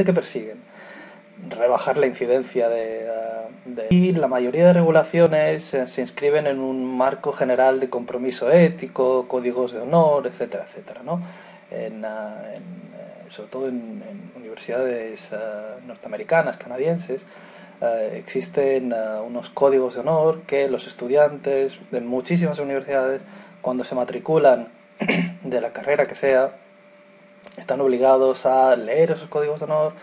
que persiguen rebajar la incidencia y la mayoría de regulaciones se inscriben en un marco general de compromiso ético, códigos de honor, etcétera, etcétera, ¿no? Sobre todo en universidades norteamericanas, canadienses, existen unos códigos de honor que los estudiantes de muchísimas universidades, cuando se matriculan de la carrera que sea, están obligados a leer esos códigos de honor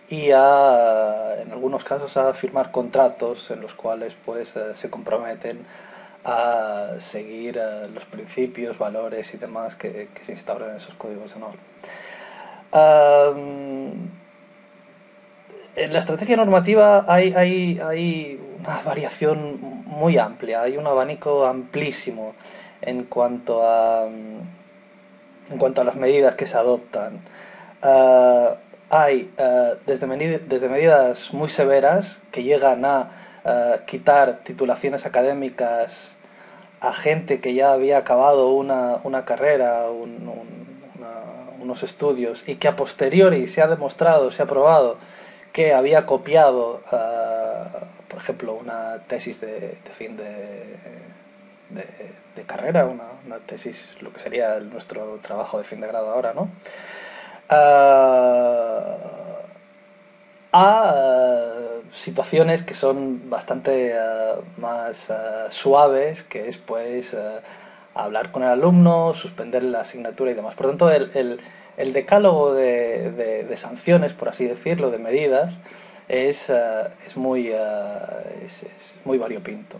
y en algunos casos a firmar contratos en los cuales pues se comprometen a seguir los principios, valores y demás que se instauran en esos códigos de honor. En la estrategia normativa hay una variación muy amplia, hay un abanico amplísimo en cuanto a las medidas que se adoptan. Hay desde medidas muy severas que llegan a quitar titulaciones académicas a gente que ya había acabado una carrera, unos estudios, y que a posteriori se ha demostrado, se ha probado que había copiado, por ejemplo, una tesis de fin de carrera, una tesis, lo que sería nuestro trabajo de fin de grado ahora, ¿no? A situaciones que son bastante más suaves, que es pues hablar con el alumno, suspender la asignatura y demás. Por lo tanto, el decálogo de sanciones, por así decirlo, de medidas, es muy variopinto.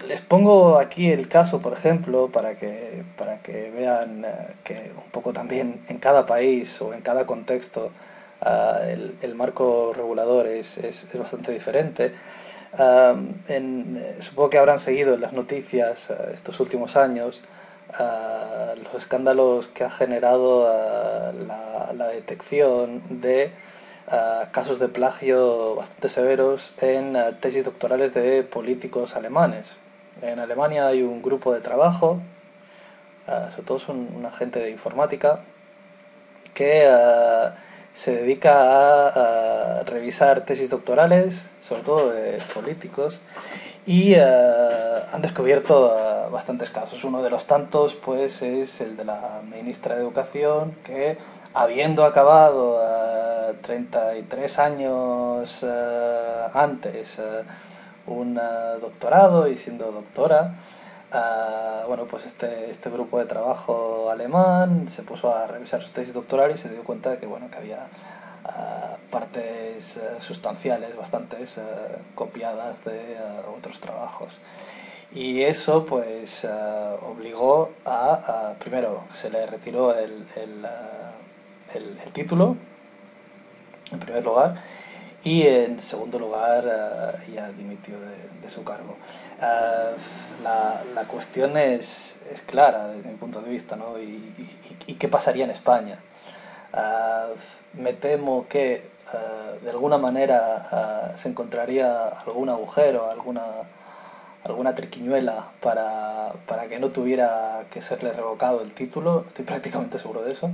Les pongo aquí el caso, por ejemplo, para que vean que un poco también en cada país o en cada contexto el marco regulador es bastante diferente. Supongo que habrán seguido en las noticias estos últimos años los escándalos que ha generado la detección de casos de plagio bastante severos en tesis doctorales de políticos alemanes. En Alemania hay un grupo de trabajo, sobre todo son una gente de informática, que se dedica a revisar tesis doctorales, sobre todo de políticos, y han descubierto bastantes casos. Uno de los tantos pues es el de la ministra de Educación, que habiendo acabado 33 años antes un doctorado y siendo doctora, bueno, pues este grupo de trabajo alemán se puso a revisar su tesis doctoral y se dio cuenta de que, bueno, que había partes sustanciales, bastantes copiadas de otros trabajos. Y eso pues obligó primero se le retiró el título, en primer lugar, y en segundo lugar ya dimitió de su cargo. La cuestión es clara desde mi punto de vista, ¿no? ¿Y qué pasaría en España? Me temo que de alguna manera se encontraría algún agujero, alguna triquiñuela para que no tuviera que serle revocado el título, estoy prácticamente seguro de eso.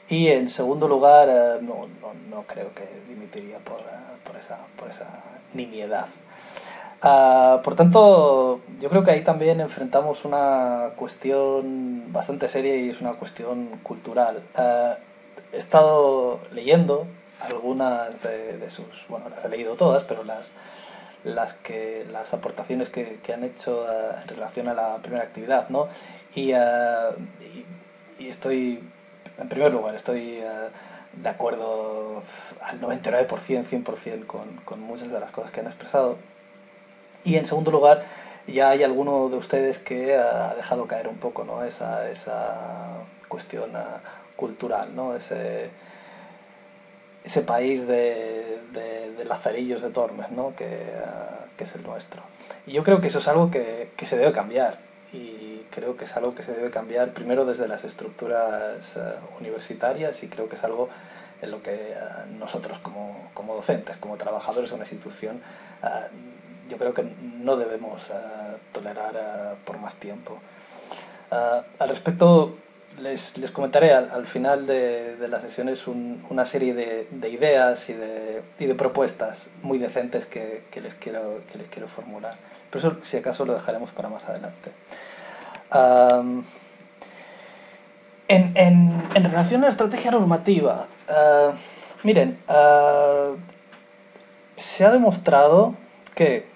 Y en segundo lugar, no creo que dimitiría por esa nimiedad. Por tanto, yo creo que ahí también enfrentamos una cuestión bastante seria y es una cuestión cultural. He estado leyendo algunas de sus, bueno, las he leído todas, pero las aportaciones que han hecho en relación a la primera actividad, ¿no? Y estoy, en primer lugar, estoy de acuerdo al 99%, 100% con muchas de las cosas que han expresado. Y en segundo lugar, ya hay alguno de ustedes que ha dejado caer un poco, ¿no? esa cuestión cultural, ¿no? Ese país de lazarillos de Tormes, ¿no? que es el nuestro. Y yo creo que eso es algo que se debe cambiar, y creo que es algo que se debe cambiar primero desde las estructuras universitarias, y creo que es algo en lo que nosotros como docentes, como trabajadores de una institución, yo creo que no debemos tolerar por más tiempo. Al respecto, les comentaré al final de las sesiones una serie de ideas y de propuestas muy decentes que les quiero formular. Pero eso, si acaso, lo dejaremos para más adelante. En relación a la estrategia normativa, miren, se ha demostrado que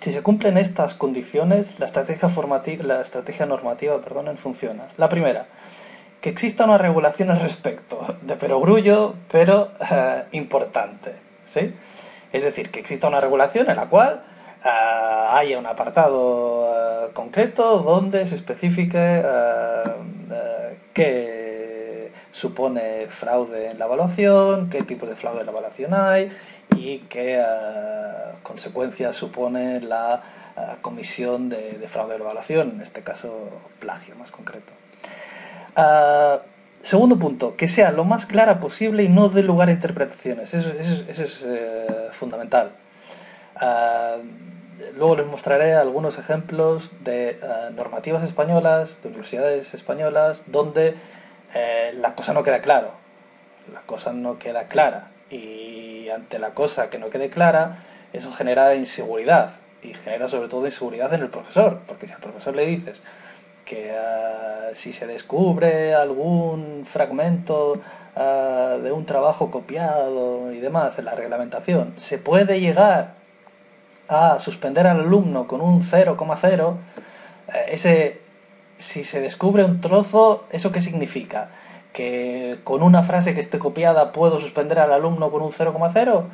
si se cumplen estas condiciones, la estrategia normativa, funciona. La primera, que exista una regulación al respecto, de perogrullo, pero importante, ¿sí? Es decir, que exista una regulación en la cual haya un apartado concreto donde se especifique qué supone fraude en la evaluación, qué tipos de fraude en la evaluación hay y qué consecuencias supone la comisión de fraude en la evaluación, en este caso plagio más concreto. Segundo punto, que sea lo más clara posible y no dé lugar a interpretaciones. Eso es fundamental. Luego les mostraré algunos ejemplos de normativas españolas, de universidades españolas, donde la cosa no queda claro. La cosa no queda clara. Y ante la cosa que no quede clara, eso genera inseguridad. Y genera sobre todo inseguridad en el profesor. Porque si al profesor le dices que si se descubre algún fragmento de un trabajo copiado y demás en la reglamentación, se puede llegar a suspender al alumno con un 0,0, si se descubre un trozo, ¿eso qué significa? ¿Que con una frase que esté copiada puedo suspender al alumno con un 0,0?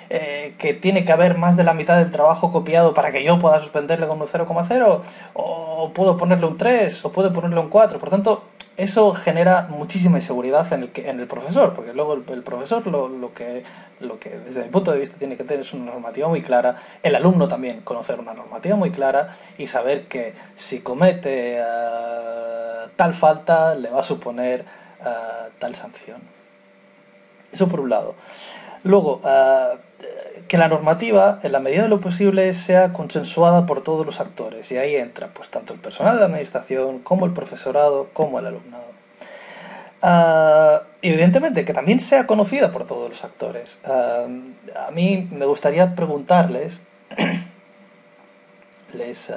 ¿Que tiene que haber más de la mitad del trabajo copiado para que yo pueda suspenderle con un 0,0? ¿O puedo ponerle un 3? ¿O puedo ponerle un 4? Por tanto, eso genera muchísima inseguridad en el profesor, porque luego el profesor lo que desde mi punto de vista tiene que tener es una normativa muy clara, el alumno también conocer una normativa muy clara y saber que si comete tal falta le va a suponer tal sanción. Eso por un lado. Luego, que la normativa, en la medida de lo posible, sea consensuada por todos los actores. Y ahí entra pues tanto el personal de la administración, como el profesorado, como el alumnado. Evidentemente, que también sea conocida por todos los actores. A mí me gustaría preguntarles, les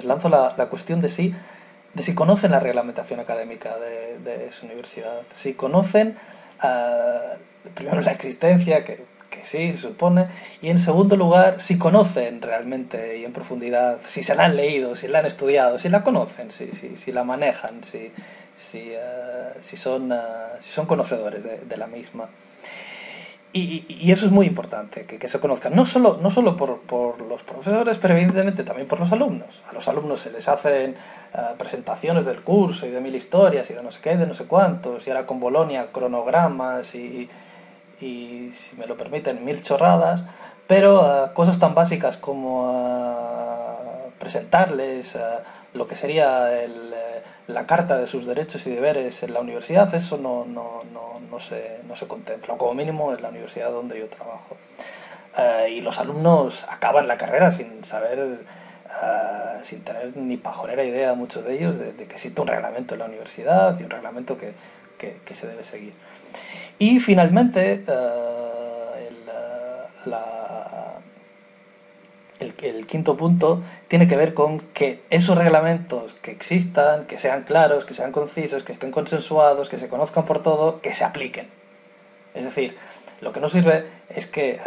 lanzo la cuestión de si conocen la reglamentación académica de su universidad, si conocen primero la existencia, que sí, se supone, y en segundo lugar, si conocen realmente y en profundidad, si se la han leído, si la han estudiado, si la conocen, si la manejan, si son conocedores de la misma. Y eso es muy importante, que se conozcan, no solo por los profesores, pero evidentemente también por los alumnos. A los alumnos se les hacen presentaciones del curso y de 1000 historias y de no sé qué, de no sé cuántos, y ahora con Bolonia cronogramas y si me lo permiten, 1000 chorradas, pero cosas tan básicas como presentarles lo que sería la carta de sus derechos y deberes en la universidad, eso no se contempla, o como mínimo en la universidad donde yo trabajo. Y los alumnos acaban la carrera sin saber, sin tener ni pajolera idea, muchos de ellos, de que existe un reglamento en la universidad y un reglamento que se debe seguir. Y finalmente, el quinto punto tiene que ver con que esos reglamentos que existan, que sean claros, que sean concisos, que estén consensuados, que se conozcan por todo, que se apliquen. Es decir, lo que no sirve es que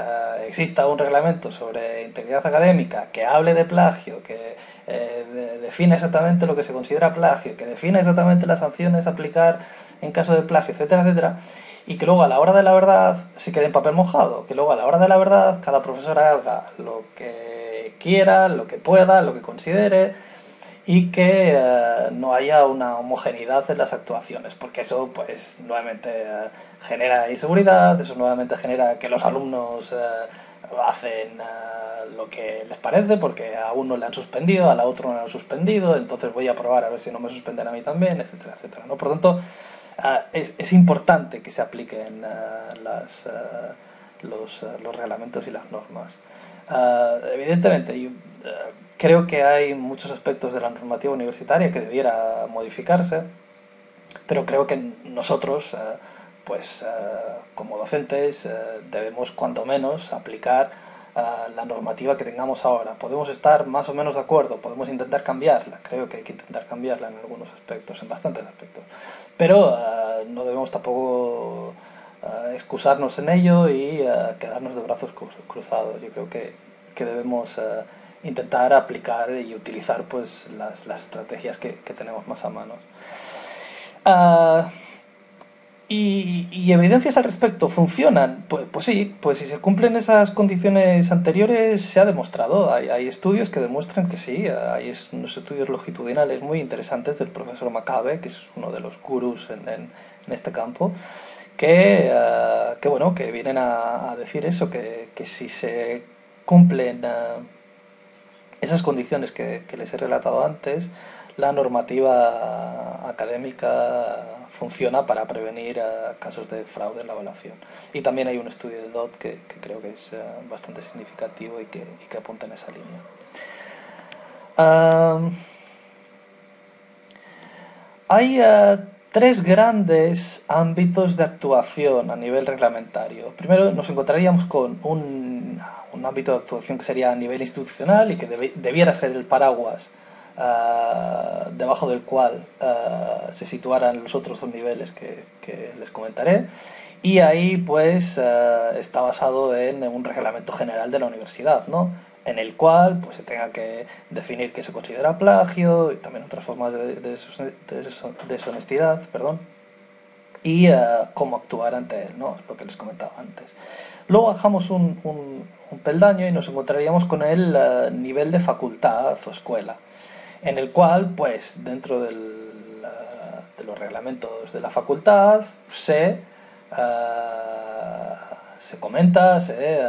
exista un reglamento sobre integridad académica que hable de plagio, que defina exactamente lo que se considera plagio, que defina exactamente las sanciones a aplicar en caso de plagio, etcétera, etcétera, y que luego a la hora de la verdad se quede en papel mojado, que luego a la hora de la verdad cada profesor haga lo que quiera, lo que pueda, lo que considere, y que no haya una homogeneidad en las actuaciones, porque eso pues nuevamente genera inseguridad, eso nuevamente genera que los alumnos hacen lo que les parece, porque a uno le han suspendido, a la otro no le han suspendido, entonces voy a probar a ver si no me suspenden a mí también, etcétera, etcétera, ¿no? Por lo tanto, es importante que se apliquen los reglamentos y las normas. Evidentemente, Creo que hay muchos aspectos de la normativa universitaria que debiera modificarse, pero creo que nosotros, como docentes, debemos cuanto menos aplicar la normativa que tengamos ahora. Podemos estar más o menos de acuerdo, podemos intentar cambiarla, creo que hay que intentar cambiarla en algunos aspectos, en bastantes aspectos, pero no debemos tampoco excusarnos en ello y quedarnos de brazos cruzados. Yo creo que debemos intentar aplicar y utilizar pues las estrategias que tenemos más a mano. Uh, y evidencias al respecto, ¿funcionan? Pues sí, pues si se cumplen esas condiciones anteriores se ha demostrado. Hay estudios que demuestran que sí, hay unos estudios longitudinales muy interesantes del profesor Makabe, que es uno de los gurús en este campo, que vienen a decir eso, que si se cumplen esas condiciones que les he relatado antes, la normativa académica funciona para prevenir casos de fraude en la evaluación. Y también hay un estudio del DOT que creo que es bastante significativo y que apunta en esa línea. Hay tres grandes ámbitos de actuación a nivel reglamentario. Primero nos encontraríamos con un ámbito de actuación que sería a nivel institucional y que debiera ser el paraguas debajo del cual se situaran los otros dos niveles que les comentaré, y ahí pues está basado en un reglamento general de la universidad, ¿no? En el cual pues se tenga que definir qué se considera plagio y también otras formas de deshonestidad, perdón, y cómo actuar ante él, ¿no? Lo que les comentaba antes. Luego bajamos un peldaño y nos encontraríamos con el nivel de facultad o escuela, en el cual, pues, dentro de los reglamentos de la facultad se comenta, se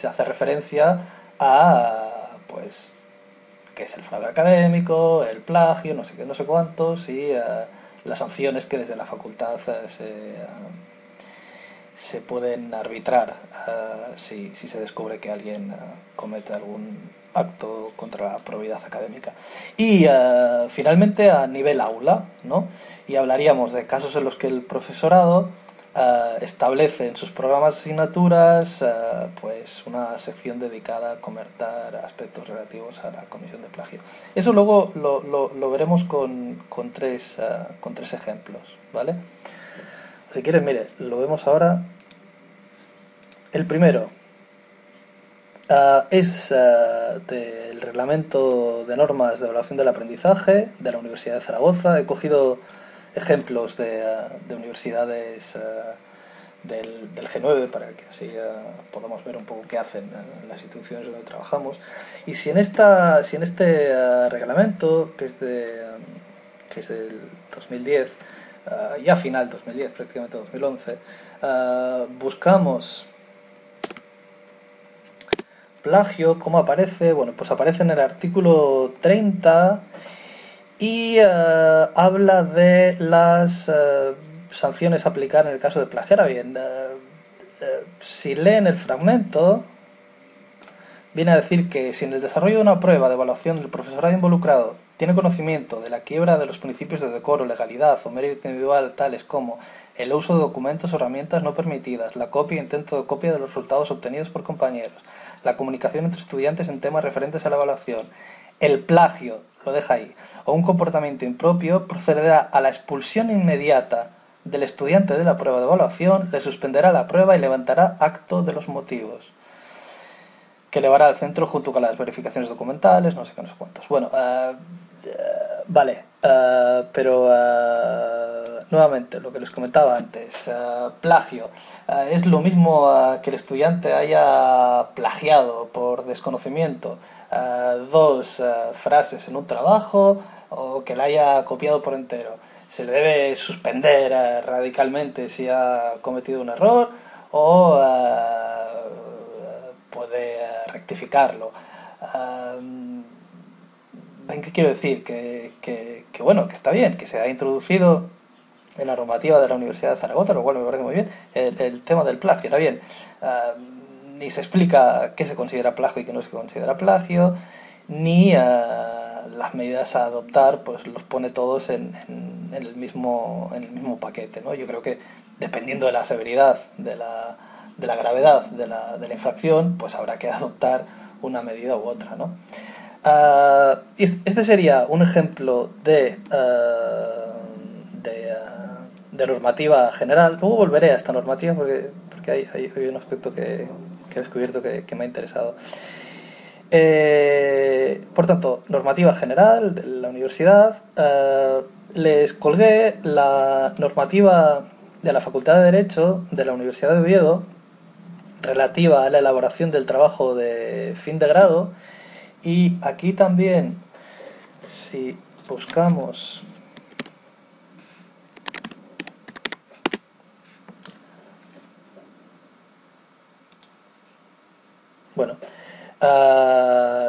hace referencia a, pues, qué es el fraude académico, el plagio, no sé qué, no sé cuántos, y las sanciones que desde la facultad se pueden arbitrar si se descubre que alguien comete algún acto contra la probidad académica. Y finalmente a nivel aula, ¿no? Y hablaríamos de casos en los que el profesorado establece en sus programas de asignaturas pues una sección dedicada a comentar aspectos relativos a la comisión de plagio. Eso luego lo veremos con tres ejemplos, ¿vale? Si quieres, mire, lo vemos ahora. El primero es del Reglamento de Normas de Evaluación del Aprendizaje de la Universidad de Zaragoza. He cogido ejemplos de universidades del G9 para que así podamos ver un poco qué hacen las instituciones donde trabajamos. Y si en este reglamento, que es del 2010, ya final 2010, prácticamente 2011, buscamos plagio, ¿cómo aparece? Bueno, pues aparece en el artículo 30 y habla de las sanciones a aplicar en el caso de plagio. Ahora bien, si leen el fragmento, viene a decir que si en el desarrollo de una prueba de evaluación del profesorado involucrado tiene conocimiento de la quiebra de los principios de decoro, legalidad o mérito individual, tales como el uso de documentos o herramientas no permitidas, la copia e intento de copia de los resultados obtenidos por compañeros, la comunicación entre estudiantes en temas referentes a la evaluación, el plagio, lo deja ahí, o un comportamiento impropio, procederá a la expulsión inmediata del estudiante de la prueba de evaluación, le suspenderá la prueba y levantará acto de los motivos, que elevará al centro junto con las verificaciones documentales, no sé qué, no sé cuántos. Bueno, vale, pero nuevamente, lo que les comentaba antes, plagio. Es lo mismo que el estudiante haya plagiado por desconocimiento dos frases en un trabajo o que la haya copiado por entero. Se le debe suspender radicalmente si ha cometido un error o puede rectificarlo. ¿Ven qué quiero decir? Que bueno, que está bien, que se ha introducido en la normativa de la Universidad de Zaragoza, lo cual me parece muy bien, el tema del plagio. Ahora bien, ni se explica qué se considera plagio y qué no se considera plagio, ni las medidas a adoptar pues los pone todos en el mismo paquete, ¿no? Yo creo que dependiendo de la severidad, de la gravedad de la infracción, pues habrá que adoptar una medida u otra, ¿no? Este sería un ejemplo de normativa general. Luego volveré a esta normativa porque hay un aspecto que he descubierto que me ha interesado. Por tanto, normativa general de la universidad. Les colgué la normativa de la Facultad de Derecho de la Universidad de Oviedo relativa a la elaboración del trabajo de fin de grado, y aquí también, si buscamos bueno,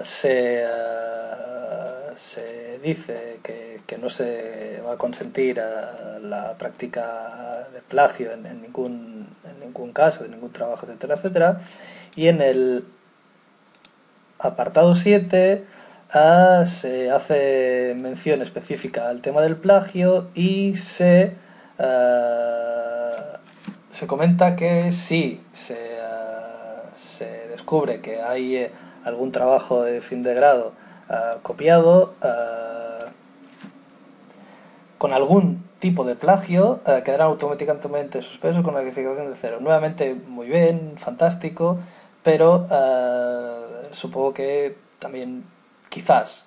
se dice que no se va a consentir la práctica de plagio en ningún caso, de ningún trabajo, etcétera, etcétera. Y en el apartado 7 se hace mención específica al tema del plagio y se comenta que si se descubre que hay algún trabajo de fin de grado copiado con algún tipo de plagio, quedarán automáticamente suspensos con la calificación de 0. Nuevamente, muy bien, fantástico, pero supongo que también quizás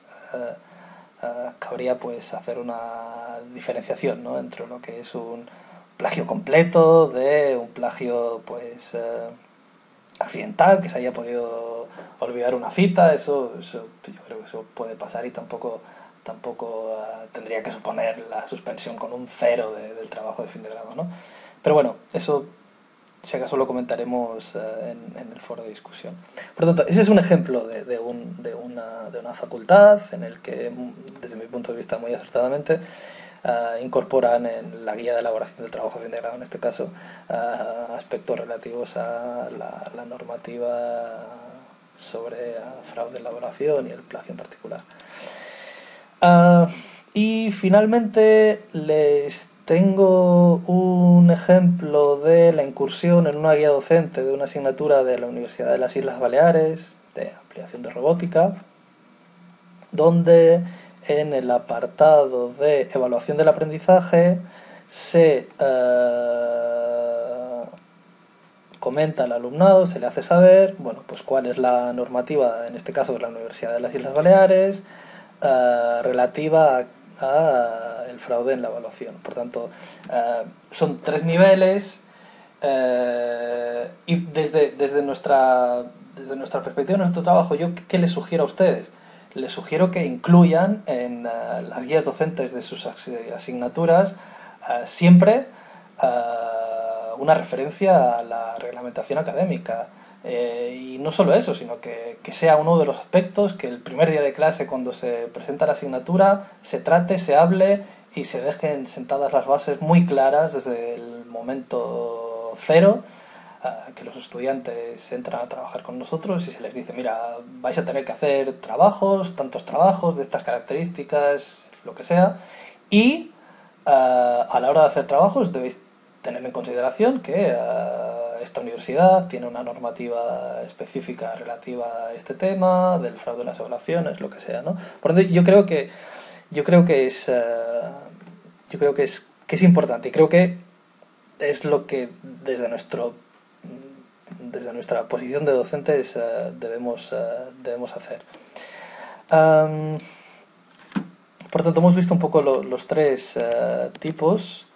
cabría pues hacer una diferenciación, ¿no?, entre lo que es un plagio completo de un plagio pues accidental, que se haya podido olvidar una cita. Eso yo creo que eso puede pasar y tampoco tendría que suponer la suspensión con un 0 del trabajo de fin de grado, ¿no? Pero bueno, eso si acaso lo comentaremos en el foro de discusión. Por lo tanto, ese es un ejemplo de una facultad en el que, desde mi punto de vista muy acertadamente, incorporan en la guía de elaboración del trabajo de fin de grado, en este caso, aspectos relativos a la normativa sobre fraude en la elaboración y el plagio en particular. Y finalmente les tengo un ejemplo de la incursión en una guía docente de una asignatura de la Universidad de las Islas Baleares de aplicación de robótica, donde en el apartado de evaluación del aprendizaje se comenta al alumnado, se le hace saber, bueno, pues cuál es la normativa, en este caso de la Universidad de las Islas Baleares, relativa a el fraude en la evaluación. Por tanto, son 3 niveles, y desde nuestra perspectiva, nuestro trabajo, yo ¿qué les sugiero a ustedes? Les sugiero que incluyan en las guías docentes de sus asignaturas siempre una referencia a la reglamentación académica. Y no solo eso, sino que sea uno de los aspectos que el primer día de clase, cuando se presenta la asignatura, se trate, se hable y se dejen sentadas las bases muy claras desde el momento cero, que los estudiantes entran a trabajar con nosotros y se les dice: mira, vais a tener que hacer tantos trabajos de estas características, lo que sea, y a la hora de hacer trabajos debéis tener en consideración que esta universidad tiene una normativa específica relativa a este tema, del fraude en las evaluaciones, lo que sea, ¿no? Por lo tanto, yo creo que es importante, y creo que es lo que desde nuestra posición de docentes debemos hacer. Por tanto, hemos visto un poco los 3 tipos.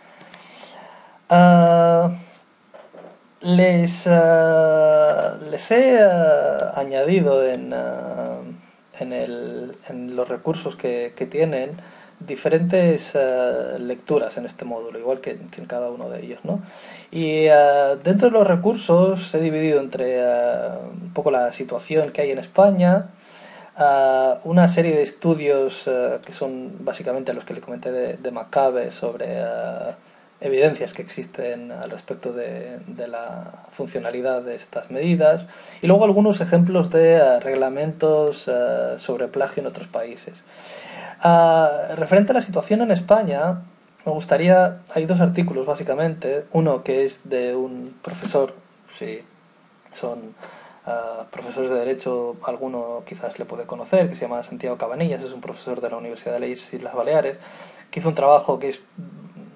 Les he añadido en los recursos que tienen diferentes lecturas en este módulo, igual que en cada uno de ellos, ¿no? Y dentro de los recursos he dividido entre un poco la situación que hay en España, una serie de estudios que son básicamente los que le comenté de Macabe sobre evidencias que existen al respecto de la funcionalidad de estas medidas, y luego algunos ejemplos de reglamentos sobre plagio en otros países. Referente a la situación en España, me gustaría, hay dos artículos básicamente, uno que es de un profesor, sí, son profesores de Derecho, alguno quizás le puede conocer, que se llama Santiago Cabanillas, es un profesor de la Universidad de las Islas Baleares, que hizo un trabajo que es,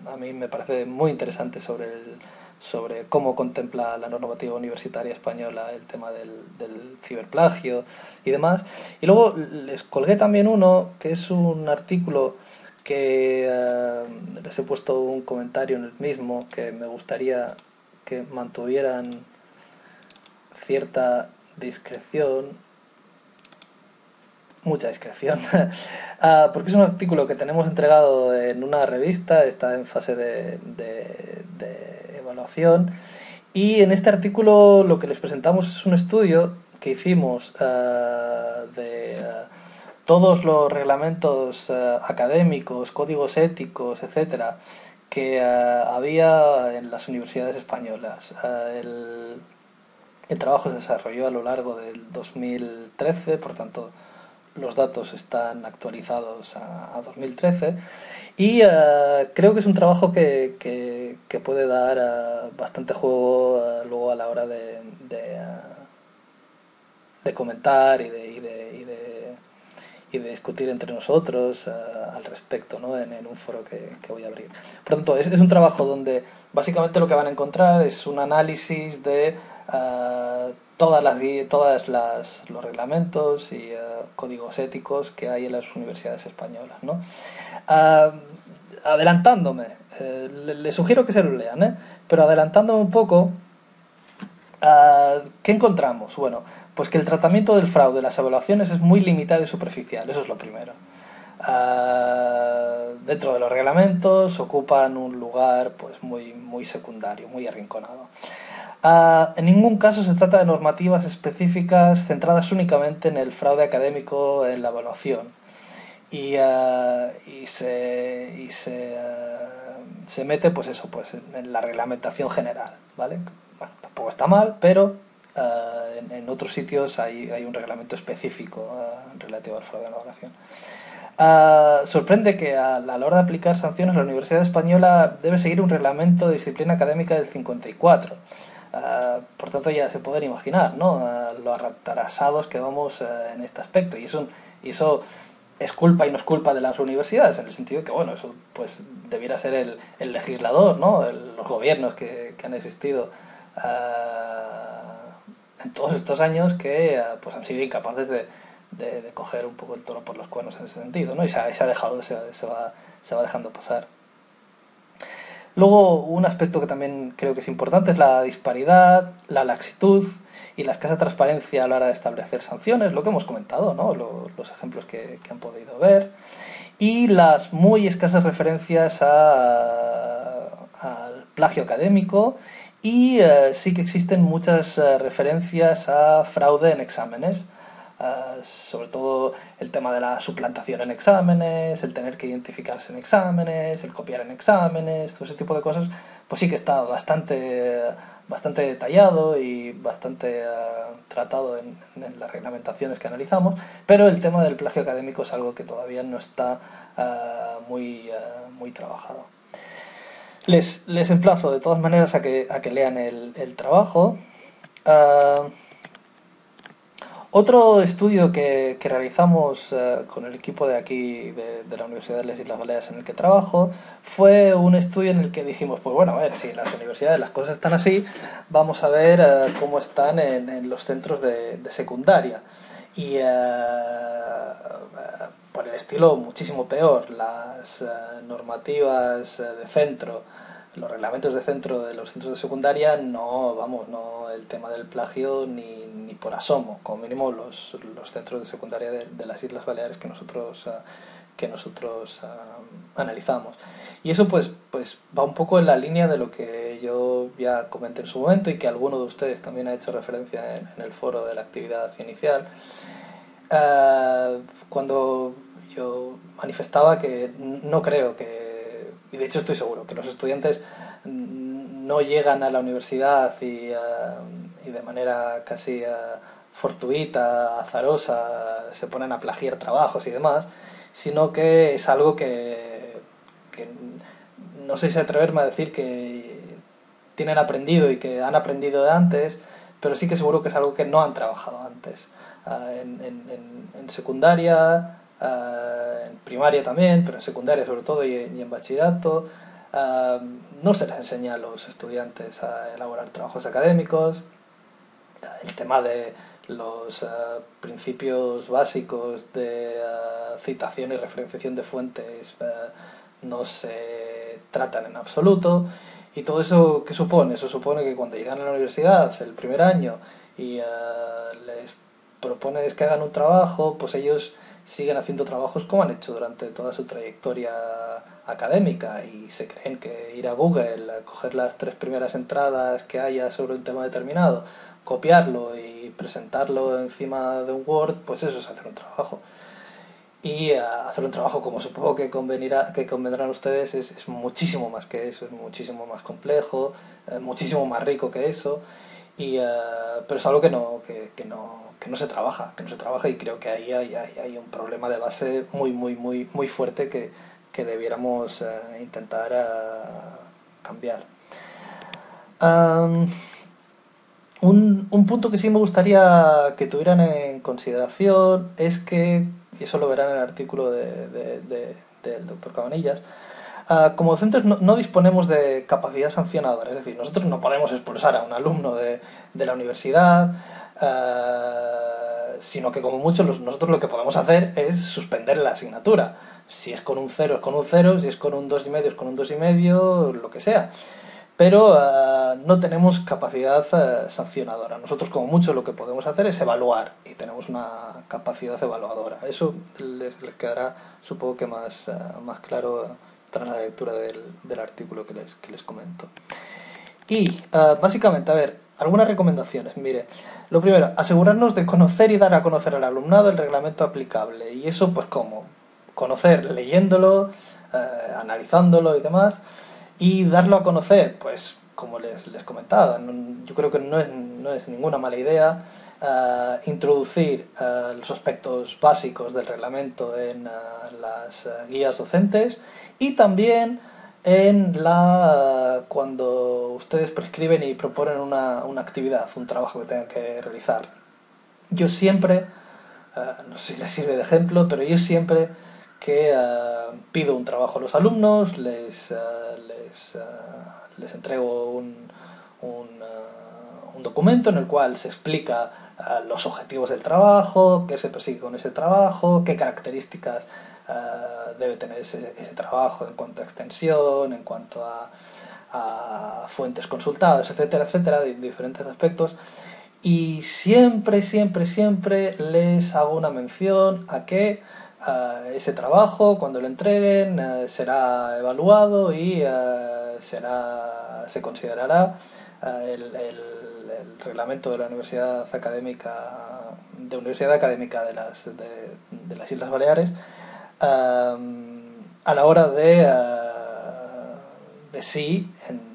a mí me parece muy interesante sobre cómo contempla la normativa universitaria española el tema del ciberplagio y demás. Y luego les colgué también uno, que es un artículo que les he puesto un comentario en el mismo, que me gustaría que mantuvieran cierta discreción, mucha discreción, porque es un artículo que tenemos entregado en una revista, está en fase de evaluación, y en este artículo lo que les presentamos es un estudio que hicimos de todos los reglamentos académicos, códigos éticos, etcétera, que había en las universidades españolas. El trabajo se desarrolló a lo largo del 2013, por tanto los datos están actualizados a 2013, y creo que es un trabajo que puede dar bastante juego luego a la hora de comentar y de discutir entre nosotros al respecto, ¿no? en un foro que voy a abrir. Por lo tanto, es un trabajo donde básicamente lo que van a encontrar es un análisis de todas los reglamentos y códigos éticos que hay en las universidades españolas, ¿no? Adelantándome, les sugiero que se lo lean, pero adelantándome un poco, ¿qué encontramos? Bueno, pues que el tratamiento del fraude, las evaluaciones es muy limitado y superficial, eso es lo primero. Dentro de los reglamentos ocupan un lugar pues muy secundario, muy arrinconado. En ningún caso se trata de normativas específicas centradas únicamente en el fraude académico en la evaluación y se mete pues eso pues en la reglamentación general, ¿vale? Bueno, tampoco está mal, pero en otros sitios hay un reglamento específico relativo al fraude en la evaluación. Sorprende que a la hora de aplicar sanciones la Universidad Española debe seguir un reglamento de disciplina académica del 54. Por tanto ya se pueden imaginar, ¿no? Lo atrasados que vamos en este aspecto, y eso es culpa y no es culpa de las universidades, en el sentido de que bueno, eso pues debiera ser el legislador, ¿no? Los gobiernos que han existido en todos estos años que pues han sido incapaces de coger un poco el toro por los cuernos en ese sentido, ¿no? Y se ha dejado, se va dejando pasar. Luego, un aspecto que también creo que es importante es la disparidad, la laxitud y la escasa transparencia a la hora de establecer sanciones, lo que hemos comentado, ¿no? Los ejemplos que han podido ver, y las muy escasas referencias al plagio académico, y sí que existen muchas referencias a fraude en exámenes. Sobre todo el tema de la suplantación en exámenes, el tener que identificarse en exámenes, el copiar en exámenes, todo ese tipo de cosas, pues sí que está bastante detallado y bastante tratado en las reglamentaciones que analizamos, pero el tema del plagio académico es algo que todavía no está muy trabajado. Les emplazo de todas maneras a que lean el trabajo. Otro estudio que realizamos con el equipo de aquí, de la Universidad de las Islas Baleares en el que trabajo, fue un estudio en el que dijimos, pues bueno, a ver, si en las universidades las cosas están así, vamos a ver cómo están en los centros de secundaria. Y por el estilo muchísimo peor, las normativas de centro, los reglamentos de centro de los centros de secundaria, no, el tema del plagio ni por asomo, como mínimo los centros de secundaria de las Islas Baleares que nosotros analizamos. Y eso pues va un poco en la línea de lo que yo ya comenté en su momento y que alguno de ustedes también ha hecho referencia en el foro de la actividad inicial, cuando yo manifestaba que no creo que y de hecho estoy seguro que los estudiantes no llegan a la universidad y de manera casi fortuita, azarosa, se ponen a plagiar trabajos y demás, sino que es algo que no sé si atreverme a decir que tienen aprendido y que han aprendido de antes, pero sí que seguro que es algo que no han trabajado antes. En secundaria, en primaria también, pero en secundaria sobre todo y en bachillerato, no se les enseña a los estudiantes a elaborar trabajos académicos. El tema de los principios básicos de citación y referenciación de fuentes no se tratan en absoluto. ¿Y todo eso qué supone? Eso supone que cuando llegan a la universidad el primer año y les propones que hagan un trabajo, pues ellos siguen haciendo trabajos como han hecho durante toda su trayectoria académica y se creen que ir a Google, coger las 3 primeras entradas que haya sobre un tema determinado, copiarlo y presentarlo encima de un Word, pues eso es hacer un trabajo. Y hacer un trabajo, como supongo que convendrán ustedes, es muchísimo más que eso, es muchísimo más complejo, muchísimo más rico que eso, pero es algo que no se trabaja, y creo que ahí hay un problema de base muy fuerte que debiéramos intentar cambiar. Un punto que sí me gustaría que tuvieran en consideración es que, y eso lo verán en el artículo del doctor Cabanillas, como docentes no disponemos de capacidad sancionadora, es decir, nosotros no podemos expulsar a un alumno de la universidad, sino que como mucho nosotros lo que podemos hacer es suspender la asignatura. Si es con un 0 es con un 0, si es con un 2,5 es con un 2,5, lo que sea. Pero no tenemos capacidad sancionadora. Nosotros como mucho lo que podemos hacer es evaluar y tenemos una capacidad evaluadora. Eso les quedará supongo que más claro tras la lectura del artículo que les comento. Y básicamente, a ver, algunas recomendaciones. Mire, lo primero, asegurarnos de conocer y dar a conocer al alumnado el reglamento aplicable. Y eso pues ¿cómo? Conocer leyéndolo, analizándolo y demás. Y darlo a conocer, pues como les comentaba, yo creo que no es ninguna mala idea introducir los aspectos básicos del reglamento en las guías docentes y también cuando ustedes prescriben y proponen una actividad, un trabajo que tengan que realizar. Yo siempre, no sé si les sirve de ejemplo, pero yo siempre que pido un trabajo a los alumnos, les entrego un documento en el cual se explica los objetivos del trabajo, qué se persigue con ese trabajo, qué características debe tener ese trabajo en cuanto a extensión, en cuanto a fuentes consultadas, etcétera, etcétera, de diferentes aspectos. Y siempre les hago una mención a que ese trabajo, cuando lo entreguen, será evaluado y se considerará el reglamento de la Universidad Académica de las Islas Baleares a la hora de si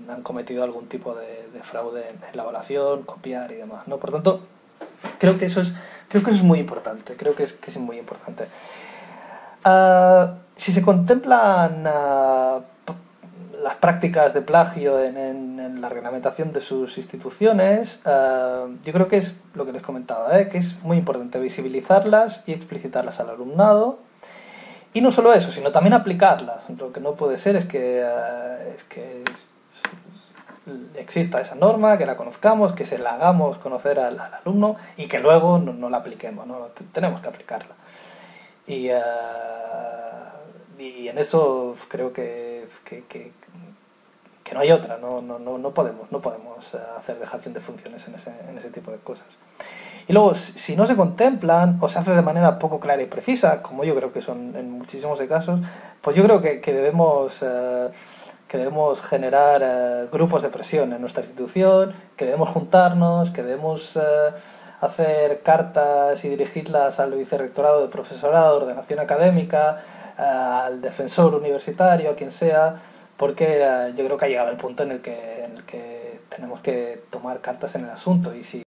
han cometido algún tipo de fraude en la evaluación, copiar y demás, ¿no? Por tanto, creo que eso es muy importante. Si se contemplan las prácticas de plagio en la reglamentación de sus instituciones, yo creo que es lo que les comentaba, que es muy importante visibilizarlas y explicitarlas al alumnado. Y no solo eso, sino también aplicarlas. Lo que no puede ser es que exista esa norma, que la conozcamos, que se la hagamos conocer al alumno y que luego no la apliquemos, ¿no? Tenemos que aplicarla. Y en eso creo que no hay otra, no podemos hacer dejación de funciones en ese tipo de cosas. Y luego, si no se contemplan o se hace de manera poco clara y precisa, como yo creo que son en muchísimos de casos, pues yo creo que debemos generar grupos de presión en nuestra institución, que debemos juntarnos, que debemos hacer cartas y dirigirlas al vicerrectorado de profesorado, de ordenación académica, al defensor universitario, a quien sea, porque yo creo que ha llegado el punto en el que tenemos que tomar cartas en el asunto, y si